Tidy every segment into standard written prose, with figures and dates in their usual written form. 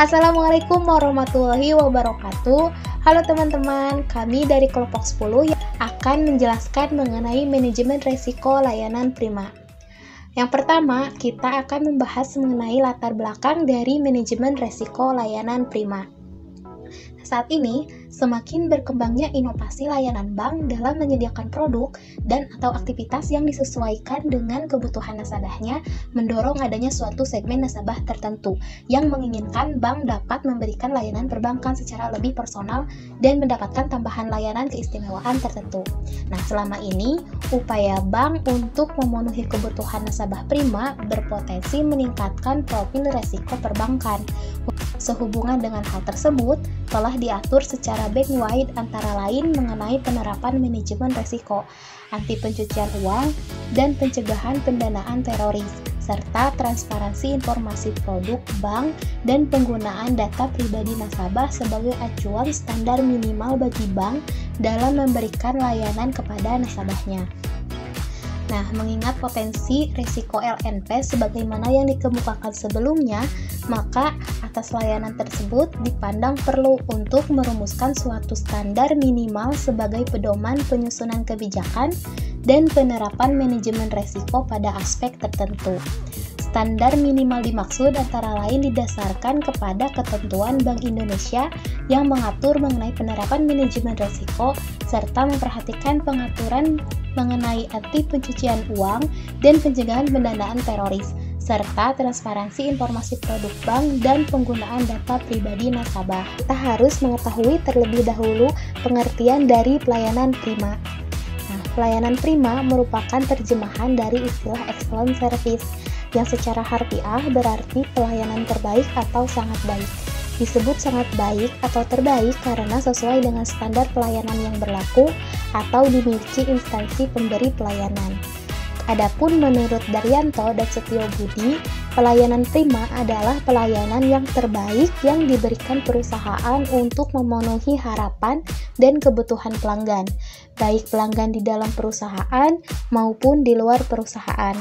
Assalamualaikum warahmatullahi wabarakatuh. Halo teman-teman, kami dari kelompok 10 yang akan menjelaskan mengenai manajemen risiko layanan prima. Yang pertama, kita akan membahas mengenai latar belakang dari manajemen risiko layanan prima. Saat ini, semakin berkembangnya inovasi layanan bank dalam menyediakan produk dan atau aktivitas yang disesuaikan dengan kebutuhan nasabahnya, mendorong adanya suatu segmen nasabah tertentu yang menginginkan bank dapat memberikan layanan perbankan secara lebih personal dan mendapatkan tambahan layanan keistimewaan tertentu. Nah, selama ini, upaya bank untuk memenuhi kebutuhan nasabah prima berpotensi meningkatkan profil risiko perbankan. Sehubungan dengan hal tersebut, telah diatur secara bank-wide antara lain mengenai penerapan manajemen risiko, anti pencucian uang, dan pencegahan pendanaan teroris, serta transparansi informasi produk bank dan penggunaan data pribadi nasabah sebagai acuan standar minimal bagi bank dalam memberikan layanan kepada nasabahnya. Nah, mengingat potensi risiko LNP sebagaimana yang dikemukakan sebelumnya, maka atas layanan tersebut dipandang perlu untuk merumuskan suatu standar minimal sebagai pedoman penyusunan kebijakan dan penerapan manajemen risiko pada aspek tertentu. Standar minimal dimaksud antara lain didasarkan kepada ketentuan Bank Indonesia yang mengatur mengenai penerapan manajemen risiko serta memperhatikan pengaturan mengenai anti pencucian uang dan pencegahan pendanaan teroris, serta transparansi informasi produk bank dan penggunaan data pribadi nasabah. Kita harus mengetahui terlebih dahulu pengertian dari pelayanan prima. Nah, pelayanan prima merupakan terjemahan dari istilah excellent service, yang secara harfiah berarti pelayanan terbaik atau sangat baik. Disebut sangat baik atau terbaik karena sesuai dengan standar pelayanan yang berlaku atau dimiliki instansi pemberi pelayanan. Adapun menurut Daryanto dan Setio Budi, pelayanan prima adalah pelayanan yang terbaik yang diberikan perusahaan untuk memenuhi harapan dan kebutuhan pelanggan, baik pelanggan di dalam perusahaan maupun di luar perusahaan.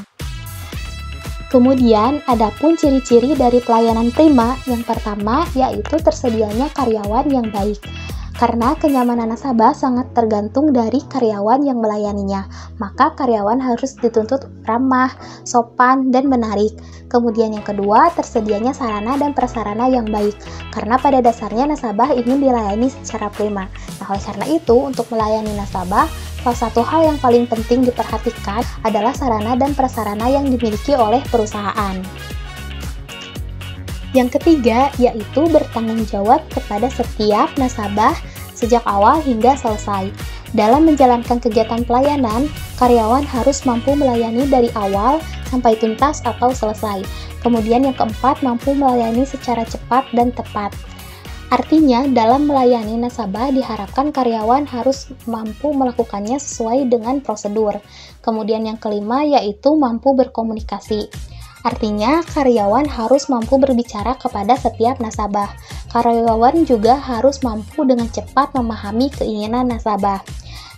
Kemudian, adapun ciri-ciri dari pelayanan prima, yang pertama yaitu tersedianya karyawan yang baik. Karena kenyamanan nasabah sangat tergantung dari karyawan yang melayaninya, maka karyawan harus dituntut ramah, sopan, dan menarik. Kemudian yang kedua, tersedianya sarana dan prasarana yang baik, karena pada dasarnya nasabah ingin dilayani secara prima. Nah, oleh karena itu, untuk melayani nasabah, salah satu hal yang paling penting diperhatikan adalah sarana dan prasarana yang dimiliki oleh perusahaan. Yang ketiga, yaitu bertanggung jawab kepada setiap nasabah sejak awal hingga selesai. Dalam menjalankan kegiatan pelayanan, karyawan harus mampu melayani dari awal sampai tuntas atau selesai. Kemudian yang keempat, mampu melayani secara cepat dan tepat. Artinya, dalam melayani nasabah diharapkan karyawan harus mampu melakukannya sesuai dengan prosedur. Kemudian yang kelima, yaitu mampu berkomunikasi. Artinya, karyawan harus mampu berbicara kepada setiap nasabah. Karyawan juga harus mampu dengan cepat memahami keinginan nasabah.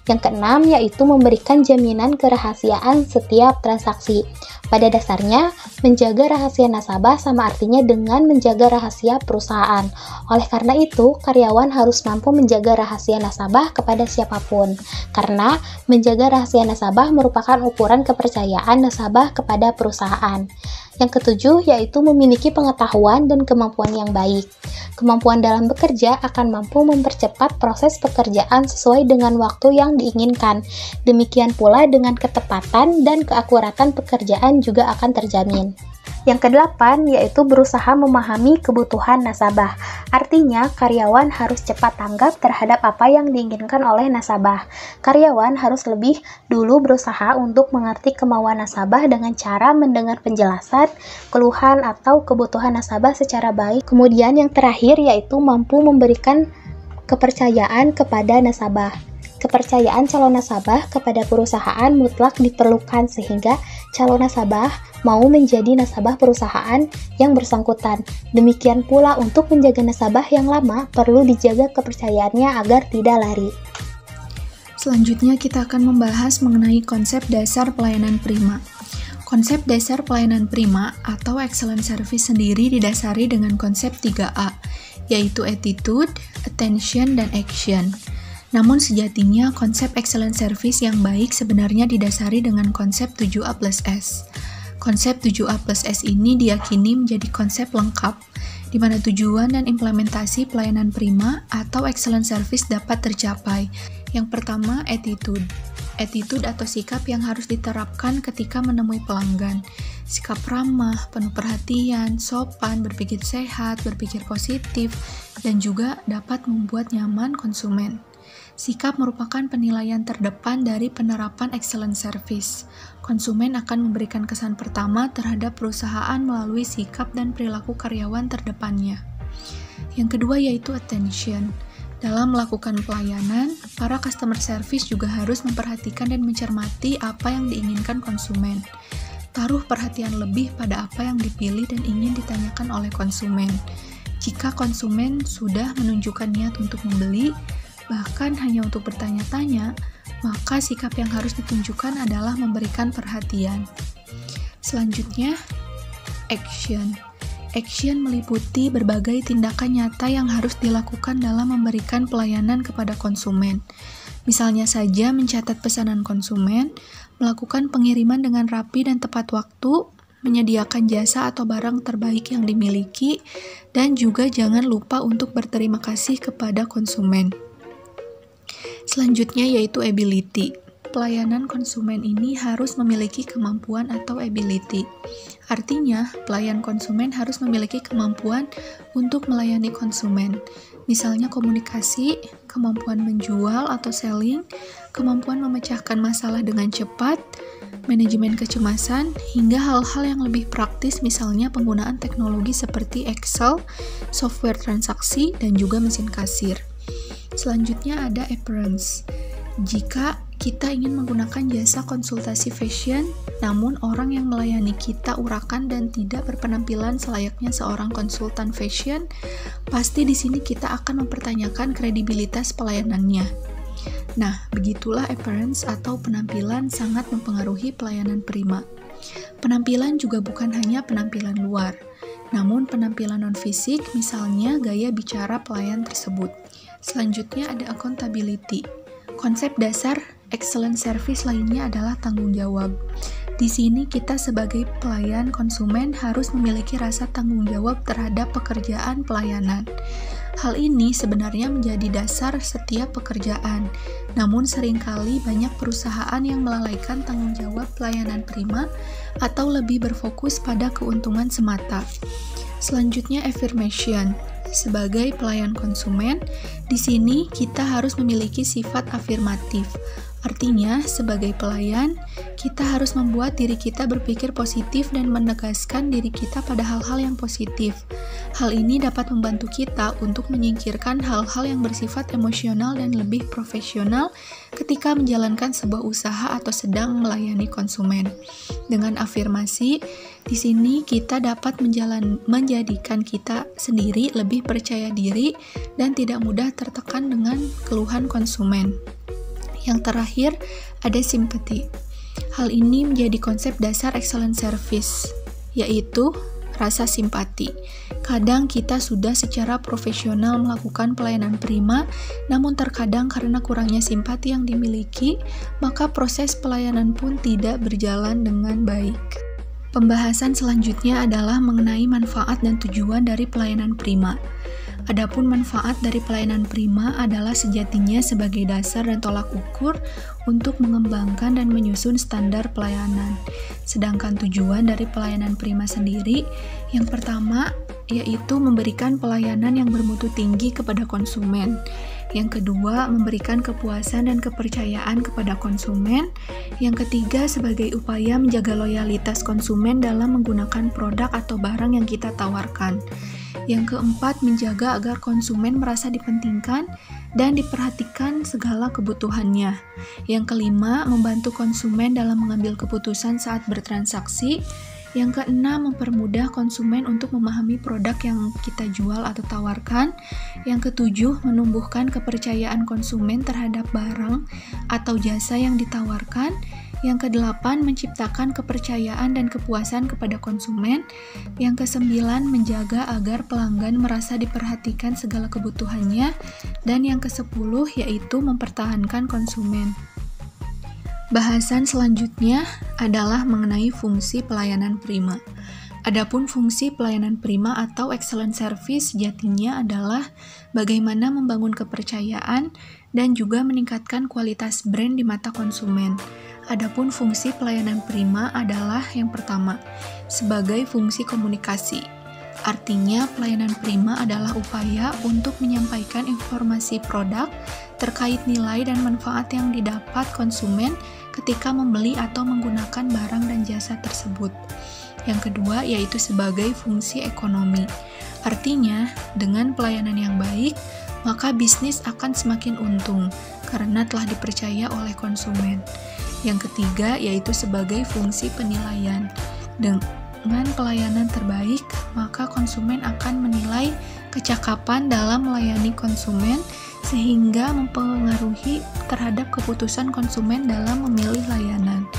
Yang keenam, yaitu memberikan jaminan kerahasiaan setiap transaksi. Pada dasarnya, menjaga rahasia nasabah sama artinya dengan menjaga rahasia perusahaan. Oleh karena itu, karyawan harus mampu menjaga rahasia nasabah kepada siapapun. Karena menjaga rahasia nasabah merupakan ukuran kepercayaan nasabah kepada perusahaan. Yang ketujuh, yaitu memiliki pengetahuan dan kemampuan yang baik. Kemampuan dalam bekerja akan mampu mempercepat proses pekerjaan sesuai dengan waktu yang diinginkan. Demikian pula dengan ketepatan dan keakuratan pekerjaan juga akan terjamin. Yang kedelapan, yaitu berusaha memahami kebutuhan nasabah. Artinya, karyawan harus cepat tanggap terhadap apa yang diinginkan oleh nasabah. Karyawan harus lebih dulu berusaha untuk mengerti kemauan nasabah dengan cara mendengar penjelasan, keluhan, atau kebutuhan nasabah secara baik. Kemudian yang terakhir, yaitu mampu memberikan kepercayaan kepada nasabah. Kepercayaan calon nasabah kepada perusahaan mutlak diperlukan sehingga calon nasabah mau menjadi nasabah perusahaan yang bersangkutan. Demikian pula untuk menjaga nasabah yang lama perlu dijaga kepercayaannya agar tidak lari. Selanjutnya kita akan membahas mengenai konsep dasar pelayanan prima. Konsep dasar pelayanan prima atau excellent service sendiri didasari dengan konsep 3A, yaitu attitude, attention, dan action. Namun sejatinya konsep excellent service yang baik sebenarnya didasari dengan konsep 7A plus S. Konsep 7A plus S ini diyakini menjadi konsep lengkap, di mana tujuan dan implementasi pelayanan prima atau excellent service dapat tercapai. Yang pertama, attitude. Attitude atau sikap yang harus diterapkan ketika menemui pelanggan. Sikap ramah, penuh perhatian, sopan, berpikir sehat, berpikir positif, dan juga dapat membuat nyaman konsumen. Sikap merupakan penilaian terdepan dari penerapan excellent service. Konsumen akan memberikan kesan pertama terhadap perusahaan melalui sikap dan perilaku karyawan terdepannya. Yang kedua yaitu attention. Dalam melakukan pelayanan, para customer service juga harus memperhatikan dan mencermati apa yang diinginkan konsumen. Taruh perhatian lebih pada apa yang dipilih dan ingin ditanyakan oleh konsumen. Jika konsumen sudah menunjukkan niat untuk membeli, bahkan hanya untuk bertanya-tanya, maka sikap yang harus ditunjukkan adalah memberikan perhatian. Selanjutnya, action. Action meliputi berbagai tindakan nyata yang harus dilakukan dalam memberikan pelayanan kepada konsumen. Misalnya saja mencatat pesanan konsumen, melakukan pengiriman dengan rapi dan tepat waktu, menyediakan jasa atau barang terbaik yang dimiliki, dan juga jangan lupa untuk berterima kasih kepada konsumen. Selanjutnya yaitu ability. Pelayanan konsumen ini harus memiliki kemampuan atau ability. Artinya, pelayan konsumen harus memiliki kemampuan untuk melayani konsumen. Misalnya komunikasi, kemampuan menjual atau selling, kemampuan memecahkan masalah dengan cepat, manajemen kecemasan, hingga hal-hal yang lebih praktis misalnya penggunaan teknologi seperti Excel, software transaksi, dan juga mesin kasir. Selanjutnya ada appearance. Jika kita ingin menggunakan jasa konsultasi fashion, namun orang yang melayani kita urakan dan tidak berpenampilan selayaknya seorang konsultan fashion, pasti di sini kita akan mempertanyakan kredibilitas pelayanannya. Nah, begitulah appearance atau penampilan sangat mempengaruhi pelayanan prima. Penampilan juga bukan hanya penampilan luar, namun penampilan non-fisik, misalnya gaya bicara pelayan tersebut. Selanjutnya ada accountability. Konsep dasar excellent service lainnya adalah tanggung jawab. Di sini kita sebagai pelayan konsumen harus memiliki rasa tanggung jawab terhadap pekerjaan pelayanan. Hal ini sebenarnya menjadi dasar setiap pekerjaan, namun seringkali banyak perusahaan yang melalaikan tanggung jawab pelayanan prima atau lebih berfokus pada keuntungan semata. Selanjutnya affirmation. Sebagai pelayan konsumen, di sini kita harus memiliki sifat afirmatif. Artinya, sebagai pelayan, kita harus membuat diri kita berpikir positif dan menegaskan diri kita pada hal-hal yang positif. Hal ini dapat membantu kita untuk menyingkirkan hal-hal yang bersifat emosional dan lebih profesional ketika menjalankan sebuah usaha atau sedang melayani konsumen. Dengan afirmasi, di sini kita dapat menjadikan kita sendiri lebih percaya diri dan tidak mudah tertekan dengan keluhan konsumen. Yang terakhir, ada sympathy. Hal ini menjadi konsep dasar excellent service, yaitu rasa simpati. Kadang kita sudah secara profesional melakukan pelayanan prima, namun terkadang karena kurangnya simpati yang dimiliki, maka proses pelayanan pun tidak berjalan dengan baik. Pembahasan selanjutnya adalah mengenai manfaat dan tujuan dari pelayanan prima. Adapun manfaat dari pelayanan prima adalah sejatinya sebagai dasar dan tolak ukur untuk mengembangkan dan menyusun standar pelayanan. Sedangkan tujuan dari pelayanan prima sendiri, yang pertama yaitu memberikan pelayanan yang bermutu tinggi kepada konsumen. Yang kedua, memberikan kepuasan dan kepercayaan kepada konsumen. Yang ketiga, sebagai upaya menjaga loyalitas konsumen dalam menggunakan produk atau barang yang kita tawarkan. Yang keempat, menjaga agar konsumen merasa dipentingkan dan diperhatikan segala kebutuhannya. Yang kelima, membantu konsumen dalam mengambil keputusan saat bertransaksi. Yang keenam, mempermudah konsumen untuk memahami produk yang kita jual atau tawarkan. Yang ketujuh, menumbuhkan kepercayaan konsumen terhadap barang atau jasa yang ditawarkan. Yang kedelapan, menciptakan kepercayaan dan kepuasan kepada konsumen. Yang kesembilan, menjaga agar pelanggan merasa diperhatikan segala kebutuhannya. Dan yang kesepuluh, yaitu mempertahankan konsumen. Bahasan selanjutnya adalah mengenai fungsi pelayanan prima. Adapun fungsi pelayanan prima atau excellent service sejatinya adalah bagaimana membangun kepercayaan dan juga meningkatkan kualitas brand di mata konsumen. Adapun fungsi pelayanan prima adalah yang pertama, sebagai fungsi komunikasi. Artinya, pelayanan prima adalah upaya untuk menyampaikan informasi produk terkait nilai dan manfaat yang didapat konsumen ketika membeli atau menggunakan barang dan jasa tersebut. Yang kedua, yaitu sebagai fungsi ekonomi. Artinya, dengan pelayanan yang baik, maka bisnis akan semakin untung karena telah dipercaya oleh konsumen. Yang ketiga, yaitu sebagai fungsi penilaian. Dengan pelayanan terbaik, maka konsumen akan menilai kecakapan dalam melayani konsumen sehingga mempengaruhi terhadap keputusan konsumen dalam memilih layanan.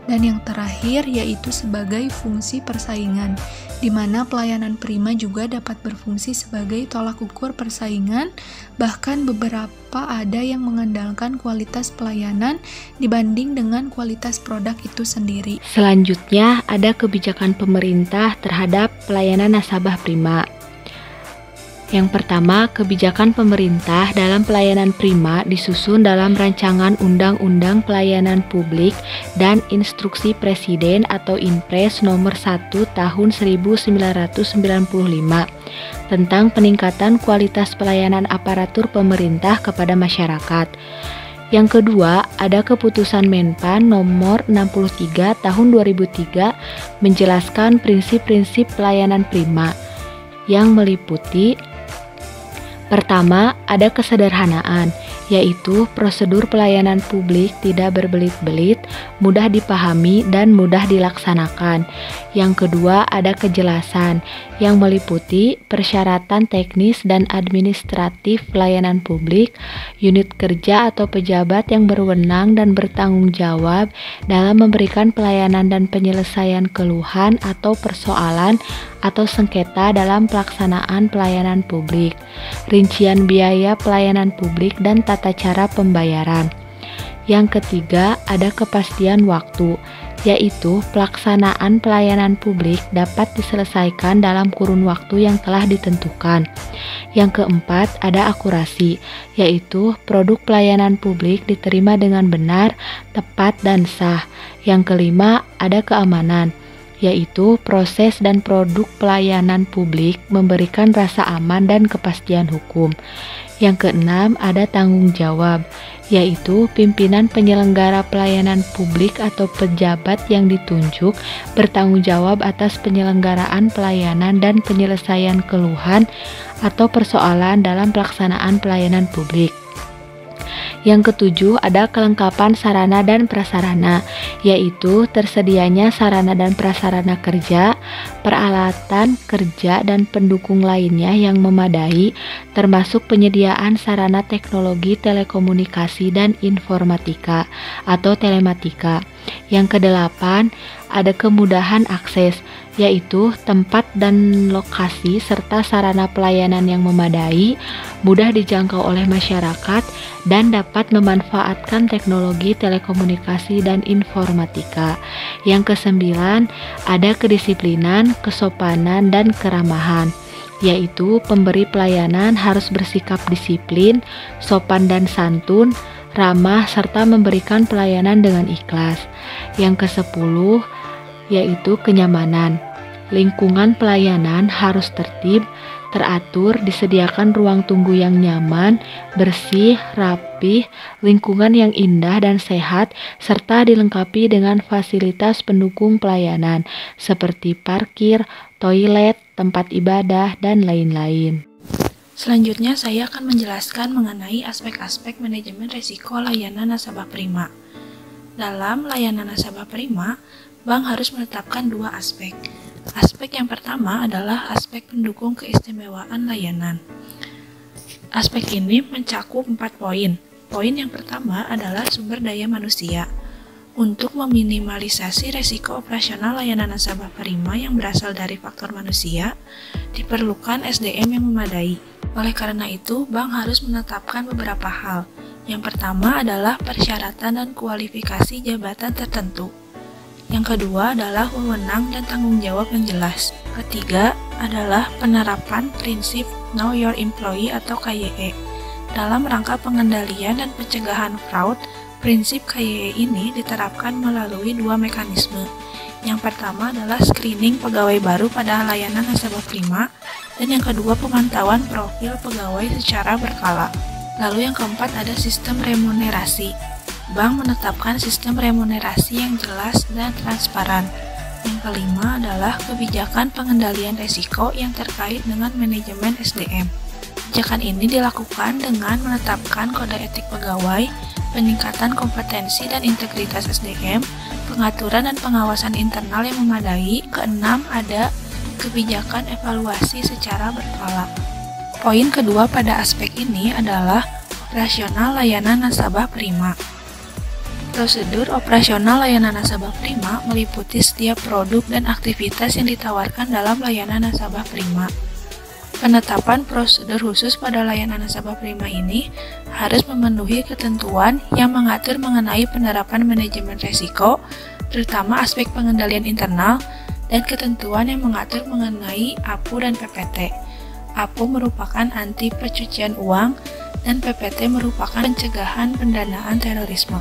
Dan yang terakhir yaitu sebagai fungsi persaingan, di mana pelayanan prima juga dapat berfungsi sebagai tolak ukur persaingan, bahkan beberapa ada yang mengandalkan kualitas pelayanan dibanding dengan kualitas produk itu sendiri. Selanjutnya ada kebijakan pemerintah terhadap pelayanan nasabah prima. Yang pertama, kebijakan pemerintah dalam pelayanan prima disusun dalam Rancangan Undang-Undang Pelayanan Publik dan Instruksi Presiden atau Inpres nomor 1 tahun 1995 tentang peningkatan kualitas pelayanan aparatur pemerintah kepada masyarakat. Yang kedua, ada keputusan Menpan nomor 63 tahun 2003 menjelaskan prinsip-prinsip pelayanan prima yang meliputi: pertama, ada kesederhanaan, yaitu prosedur pelayanan publik tidak berbelit-belit, mudah dipahami, dan mudah dilaksanakan. Yang kedua, ada kejelasan, yang meliputi persyaratan teknis dan administratif pelayanan publik, unit kerja atau pejabat yang berwenang dan bertanggung jawab dalam memberikan pelayanan dan penyelesaian keluhan atau persoalan atau sengketa dalam pelaksanaan pelayanan publik, rincian biaya pelayanan publik dan tata cara pembayaran. Yang ketiga, ada kepastian waktu, yaitu pelaksanaan pelayanan publik dapat diselesaikan dalam kurun waktu yang telah ditentukan. Yang keempat, ada akurasi, yaitu produk pelayanan publik diterima dengan benar, tepat, dan sah. Yang kelima, ada keamanan, yaitu proses dan produk pelayanan publik memberikan rasa aman dan kepastian hukum. Yang keenam, ada tanggung jawab, yaitu pimpinan penyelenggara pelayanan publik atau pejabat yang ditunjuk bertanggung jawab atas penyelenggaraan pelayanan dan penyelesaian keluhan atau persoalan dalam pelaksanaan pelayanan publik. Yang ketujuh, ada kelengkapan sarana dan prasarana, yaitu tersedianya sarana dan prasarana kerja, peralatan kerja, dan pendukung lainnya yang memadai, termasuk penyediaan sarana teknologi telekomunikasi dan informatika atau telematika. Yang kedelapan, ada kemudahan akses, yaitu tempat dan lokasi serta sarana pelayanan yang memadai, mudah dijangkau oleh masyarakat, dan dapat memanfaatkan teknologi telekomunikasi dan informatika. Yang kesembilan, ada kedisiplinan, kesopanan, dan keramahan, yaitu pemberi pelayanan harus bersikap disiplin, sopan dan santun, ramah, serta memberikan pelayanan dengan ikhlas. Yang kesepuluh, yaitu kenyamanan. Lingkungan pelayanan harus tertib, teratur, disediakan ruang tunggu yang nyaman, bersih, rapih, lingkungan yang indah dan sehat, serta dilengkapi dengan fasilitas pendukung pelayanan seperti parkir, toilet, tempat ibadah, dan lain-lain. Selanjutnya saya akan menjelaskan mengenai aspek-aspek manajemen risiko layanan nasabah prima. Dalam layanan nasabah prima, bank harus menetapkan dua aspek. Aspek yang pertama adalah aspek pendukung keistimewaan layanan. Aspek ini mencakup 4 poin. Poin yang pertama adalah sumber daya manusia. Untuk meminimalisasi resiko operasional layanan nasabah prima yang berasal dari faktor manusia, diperlukan SDM yang memadai. Oleh karena itu, bank harus menetapkan beberapa hal. Yang pertama adalah persyaratan dan kualifikasi jabatan tertentu. Yang kedua adalah wewenang dan tanggung jawab yang jelas. Ketiga adalah penerapan prinsip Know Your Employee atau KYE. Dalam rangka pengendalian dan pencegahan fraud, prinsip KYE ini diterapkan melalui dua mekanisme. Yang pertama adalah screening pegawai baru pada layanan nasabah prima, dan yang kedua pemantauan profil pegawai secara berkala. Lalu yang keempat ada sistem remunerasi. Bank menetapkan sistem remunerasi yang jelas dan transparan. Yang kelima adalah kebijakan pengendalian risiko yang terkait dengan manajemen SDM. Kebijakan ini dilakukan dengan menetapkan kode etik pegawai, peningkatan kompetensi dan integritas SDM, pengaturan dan pengawasan internal yang memadai. Keenam, ada kebijakan evaluasi secara berkala. Poin kedua pada aspek ini adalah operasional layanan nasabah prima. Prosedur operasional layanan nasabah prima meliputi setiap produk dan aktivitas yang ditawarkan dalam layanan nasabah prima. Penetapan prosedur khusus pada layanan nasabah prima ini harus memenuhi ketentuan yang mengatur mengenai penerapan manajemen risiko, terutama aspek pengendalian internal, dan ketentuan yang mengatur mengenai APU dan PPT. APU merupakan anti pencucian uang, dan PPT merupakan pencegahan pendanaan terorisme.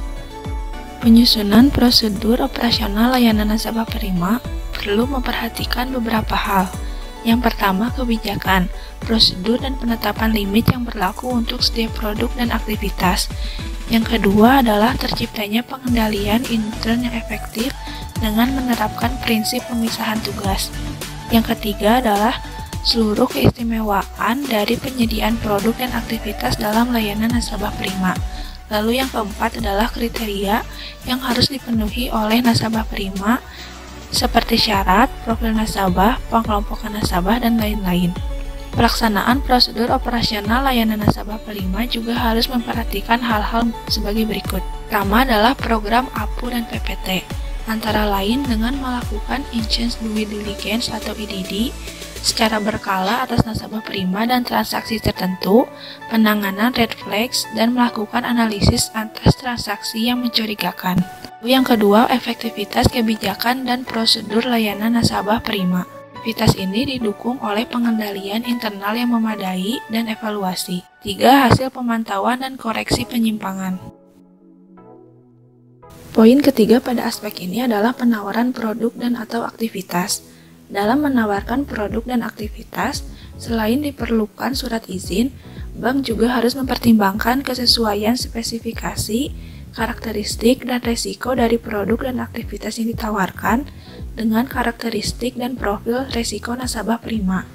Penyusunan prosedur operasional layanan nasabah prima perlu memperhatikan beberapa hal. Yang pertama, kebijakan, prosedur dan penetapan limit yang berlaku untuk setiap produk dan aktivitas. Yang kedua adalah terciptanya pengendalian intern yang efektif dengan menerapkan prinsip pemisahan tugas. Yang ketiga adalah seluruh keistimewaan dari penyediaan produk dan aktivitas dalam layanan nasabah prima. Lalu yang keempat adalah kriteria yang harus dipenuhi oleh nasabah prima, seperti syarat, profil nasabah, pengelompokan nasabah, dan lain-lain. Pelaksanaan prosedur operasional layanan nasabah prima juga harus memperhatikan hal-hal sebagai berikut. Pertama adalah program APU dan PPT, antara lain dengan melakukan Enhanced Due Diligence atau EDD secara berkala atas nasabah prima dan transaksi tertentu, penanganan red flags, dan melakukan analisis atas transaksi yang mencurigakan. Yang kedua, efektivitas kebijakan dan prosedur layanan nasabah prima. Aktivitas ini didukung oleh pengendalian internal yang memadai dan evaluasi. 3. Hasil pemantauan dan koreksi penyimpangan. Poin ketiga pada aspek ini adalah penawaran produk dan atau aktivitas. Dalam menawarkan produk dan aktivitas, selain diperlukan surat izin, bank juga harus mempertimbangkan kesesuaian spesifikasi, karakteristik dan resiko dari produk dan aktivitas yang ditawarkan dengan karakteristik dan profil resiko nasabah prima.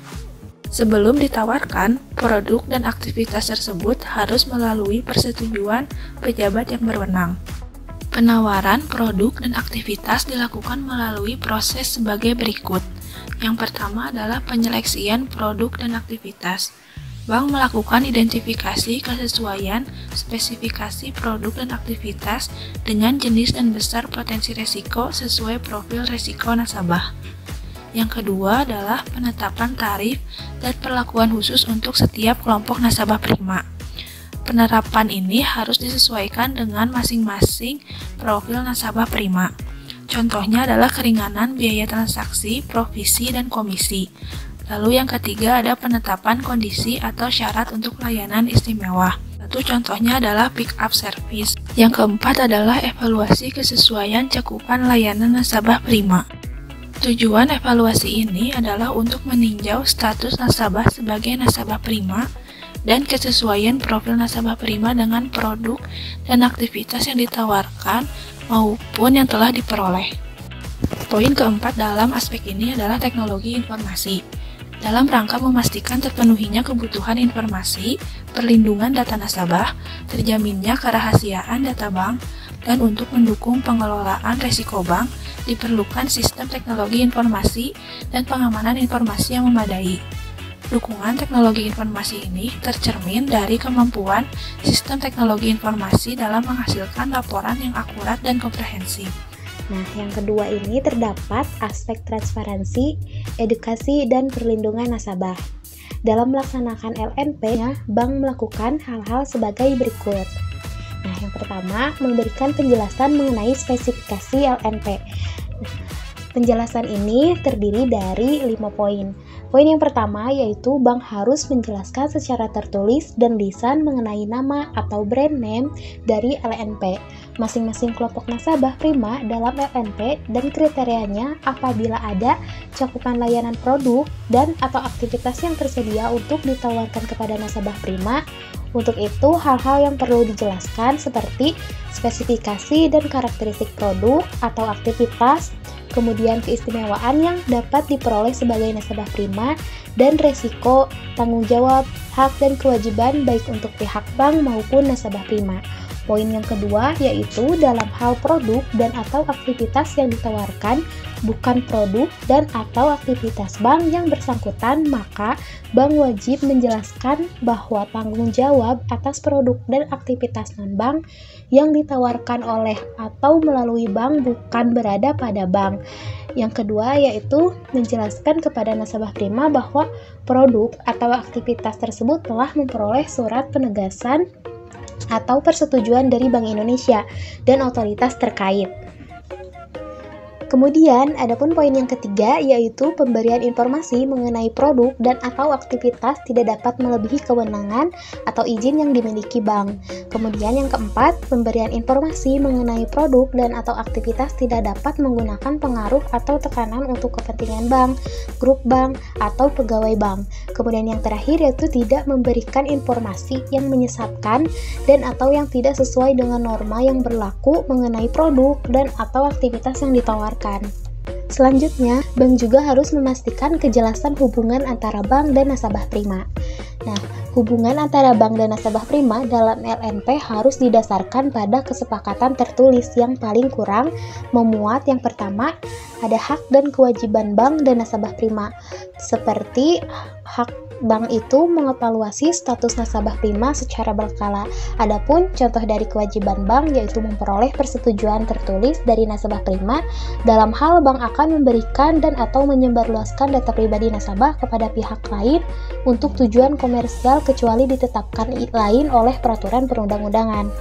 Sebelum ditawarkan, produk dan aktivitas tersebut harus melalui persetujuan pejabat yang berwenang. Penawaran produk dan aktivitas dilakukan melalui proses sebagai berikut. Yang pertama adalah penyeleksian produk dan aktivitas. Bank melakukan identifikasi kesesuaian spesifikasi produk dan aktivitas dengan jenis dan besar potensi risiko sesuai profil risiko nasabah. Yang kedua adalah penetapan tarif dan perlakuan khusus untuk setiap kelompok nasabah prima. Penerapan ini harus disesuaikan dengan masing-masing profil nasabah prima. Contohnya adalah keringanan biaya transaksi, provisi, dan komisi. Lalu yang ketiga ada penetapan kondisi atau syarat untuk layanan istimewa. Satu contohnya adalah pick up service. Yang keempat adalah evaluasi kesesuaian cakupan layanan nasabah prima. Tujuan evaluasi ini adalah untuk meninjau status nasabah sebagai nasabah prima dan kesesuaian profil nasabah prima dengan produk dan aktivitas yang ditawarkan maupun yang telah diperoleh. Poin keempat dalam aspek ini adalah teknologi informasi. Dalam rangka memastikan terpenuhinya kebutuhan informasi, perlindungan data nasabah, terjaminnya kerahasiaan data bank, dan untuk mendukung pengelolaan risiko bank, diperlukan sistem teknologi informasi dan pengamanan informasi yang memadai. Dukungan teknologi informasi ini tercermin dari kemampuan sistem teknologi informasi dalam menghasilkan laporan yang akurat dan komprehensif. Nah, yang kedua ini terdapat aspek transparansi, edukasi, dan perlindungan nasabah. Dalam melaksanakan LNP, bank melakukan hal-hal sebagai berikut. Nah, yang pertama, memberikan penjelasan mengenai spesifikasi LNP. Penjelasan ini terdiri dari 5 poin. Poin yang pertama yaitu bank harus menjelaskan secara tertulis dan lisan mengenai nama atau brand name dari LNP, masing-masing kelompok nasabah prima dalam LNP dan kriterianya apabila ada cakupan layanan produk dan atau aktivitas yang tersedia untuk ditawarkan kepada nasabah prima. Untuk itu, hal-hal yang perlu dijelaskan seperti spesifikasi dan karakteristik produk atau aktivitas, kemudian keistimewaan yang dapat diperoleh sebagai nasabah prima, dan resiko, tanggung jawab, hak dan kewajiban baik untuk pihak bank maupun nasabah prima. Poin yang kedua yaitu dalam hal produk dan atau aktivitas yang ditawarkan bukan produk dan atau aktivitas bank yang bersangkutan, maka bank wajib menjelaskan bahwa tanggung jawab atas produk dan aktivitas non-bank yang ditawarkan oleh atau melalui bank bukan berada pada bank. Yang kedua yaitu menjelaskan kepada nasabah prima bahwa produk atau aktivitas tersebut telah memperoleh surat penegasan atau persetujuan dari Bank Indonesia dan otoritas terkait. Kemudian, adapun poin yang ketiga yaitu pemberian informasi mengenai produk dan atau aktivitas tidak dapat melebihi kewenangan atau izin yang dimiliki bank. Kemudian yang keempat, pemberian informasi mengenai produk dan atau aktivitas tidak dapat menggunakan pengaruh atau tekanan untuk kepentingan bank, grup bank, atau pegawai bank. Kemudian yang terakhir yaitu tidak memberikan informasi yang menyesatkan dan atau yang tidak sesuai dengan norma yang berlaku mengenai produk dan atau aktivitas yang ditawarkan. Selanjutnya, bank juga harus memastikan kejelasan hubungan antara bank dan nasabah prima. Nah, hubungan antara bank dan nasabah prima dalam LNP harus didasarkan pada kesepakatan tertulis yang paling kurang memuat yang pertama, ada hak dan kewajiban bank dan nasabah prima, seperti hak bank itu mengevaluasi status nasabah prima secara berkala. Adapun contoh dari kewajiban bank yaitu memperoleh persetujuan tertulis dari nasabah prima dalam hal bank akan memberikan dan atau menyebarluaskan data pribadi nasabah kepada pihak lain untuk tujuan komersial kecuali ditetapkan lain oleh peraturan perundang-undangan.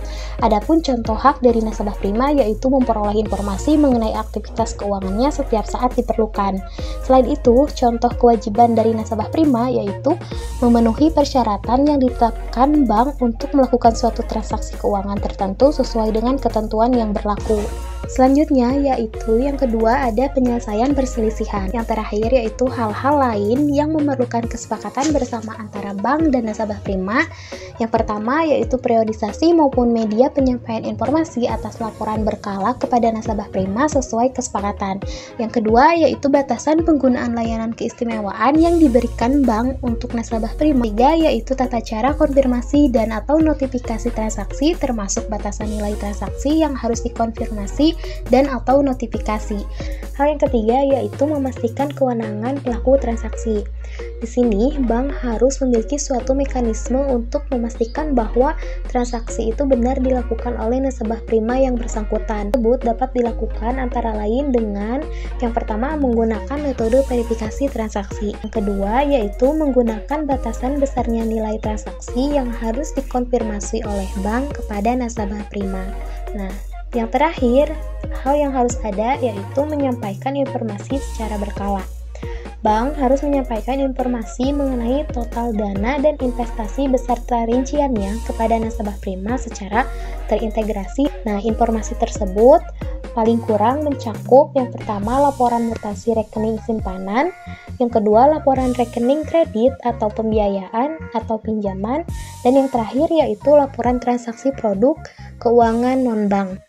Adapun contoh hak dari nasabah prima yaitu memperoleh informasi mengenai aktivitas keuangannya setiap saat diperlukan. Selain itu, contoh kewajiban dari nasabah prima yaitu memenuhi persyaratan yang ditetapkan bank untuk melakukan suatu transaksi keuangan tertentu sesuai dengan ketentuan yang berlaku. Selanjutnya yaitu yang kedua ada penyelesaian perselisihan. Yang terakhir yaitu hal-hal lain yang memerlukan kesepakatan bersama antara bank dan nasabah prima. Yang pertama yaitu periodisasi maupun media penyampaian informasi atas laporan berkala kepada nasabah prima sesuai kesepakatan. Yang kedua yaitu batasan penggunaan layanan keistimewaan yang diberikan bank untuk nasabah prima. Tiga yaitu tata cara konfirmasi dan atau notifikasi transaksi termasuk batasan nilai transaksi yang harus dikonfirmasi dan atau notifikasi. Hal yang ketiga yaitu memastikan kewenangan pelaku transaksi. Di sini, bank harus memiliki suatu mekanisme untuk memastikan bahwa transaksi itu benar dilakukan oleh nasabah prima yang bersangkutan. Tersebut dapat dilakukan antara lain dengan yang pertama menggunakan metode verifikasi transaksi. Yang kedua yaitu menggunakan batasan besarnya nilai transaksi yang harus dikonfirmasi oleh bank kepada nasabah prima. Nah, yang terakhir, hal yang harus ada yaitu menyampaikan informasi secara berkala. Bank harus menyampaikan informasi mengenai total dana dan investasi beserta rinciannya kepada nasabah prima secara terintegrasi. Nah, informasi tersebut paling kurang mencakup yang pertama laporan mutasi rekening simpanan, yang kedua laporan rekening kredit atau pembiayaan atau pinjaman, dan yang terakhir yaitu laporan transaksi produk keuangan non-bank.